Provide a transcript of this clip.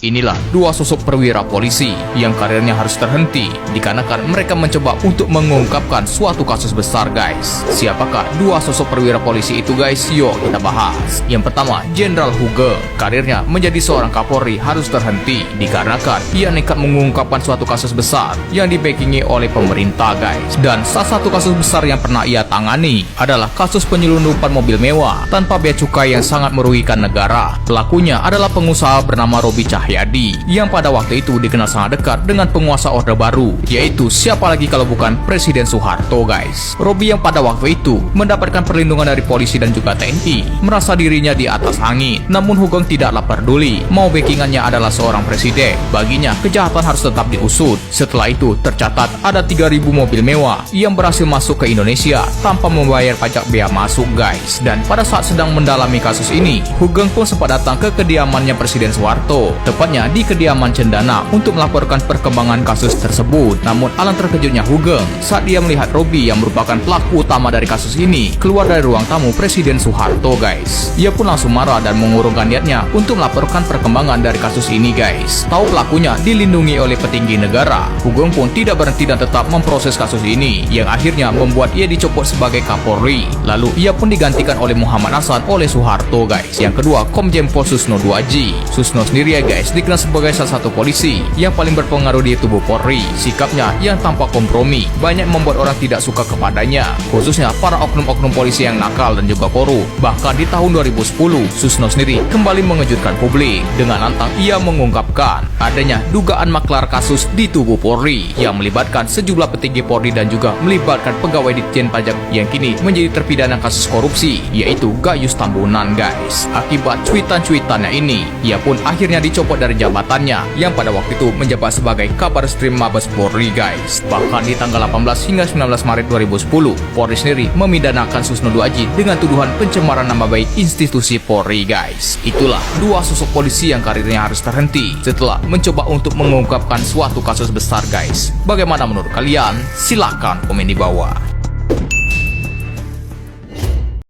Inilah dua sosok perwira polisi yang karirnya harus terhenti dikarenakan mereka mencoba untuk mengungkapkan suatu kasus besar, guys. Siapakah dua sosok perwira polisi itu, guys? Yuk kita bahas. Yang pertama, Jenderal Hugeng. Karirnya menjadi seorang Kapolri harus terhenti dikarenakan ia nekat mengungkapkan suatu kasus besar yang dibackingi oleh pemerintah, guys. Dan salah satu kasus besar yang pernah ia tangani adalah kasus penyelundupan mobil mewah tanpa bea cukai yang sangat merugikan negara. Pelakunya adalah pengusaha bernama Robi Cahyadi yang pada waktu itu dikenal sangat dekat dengan penguasa Orde Baru, yaitu siapa lagi kalau bukan Presiden Soeharto, guys. Robi yang pada waktu itu mendapatkan perlindungan dari polisi dan juga TNI, merasa dirinya di atas angin. Namun Hugeng tidaklah peduli, mau backingannya adalah seorang presiden. Baginya kejahatan harus tetap diusut. Setelah itu tercatat ada 3.000 mobil mewah yang berhasil masuk ke Indonesia tanpa membayar pajak bea masuk, guys. Dan pada saat sedang mendalami kasus ini, Hugeng pun sempat datang ke kediamannya Presiden Soeharto, tepatnya di kediaman Cendana, untuk melaporkan perkembangan kasus tersebut. Namun alangkah terkejutnya Hugeng saat dia melihat Robi yang merupakan pelaku utama dari kasus ini keluar dari ruang tamu Presiden Soeharto, guys. Ia pun langsung marah dan mengurungkan niatnya untuk melaporkan perkembangan dari kasus ini, guys. Tahu pelakunya dilindungi oleh petinggi negara, Hugeng pun tidak berhenti dan tetap memproses kasus ini, yang akhirnya membuat ia dicopot sebagai Kapolri. Lalu ia pun digantikan oleh Muhammad Hasan oleh Soeharto, guys. Yang kedua, Komjen Pol Susno 2G. Susno sendiri ya, guys, dikenal sebagai salah satu polisi yang paling berpengaruh di tubuh Polri. Sikapnya yang tanpa kompromi banyak membuat orang tidak suka kepadanya, khususnya para oknum-oknum polisi yang nakal dan juga korup. Bahkan di tahun 2010, Susno sendiri kembali mengejutkan publik dengan lantang ia mengungkapkan adanya dugaan maklar kasus di tubuh Polri yang melibatkan sejumlah petinggi Polri dan juga melibatkan pegawai Ditjen Pajak yang kini menjadi terpidana kasus korupsi, yaitu Gayus Tambunan, guys. Akibat cuitan-cuitannya ini, ia pun akhirnya dicopot dari jabatannya yang pada waktu itu menjabat sebagai Kabareskrim Mabes Polri, guys. Bahkan di tanggal 18 hingga 19 Maret 2010, Polri sendiri memidanakan Susno 2G dengan tuduhan pencemaran nama baik institusi Polri, guys. Itulah dua sosok polisi yang karirnya harus terhenti setelah mencoba untuk mengungkapkan suatu kasus besar, guys. Bagaimana menurut kalian? Silahkan komen di bawah.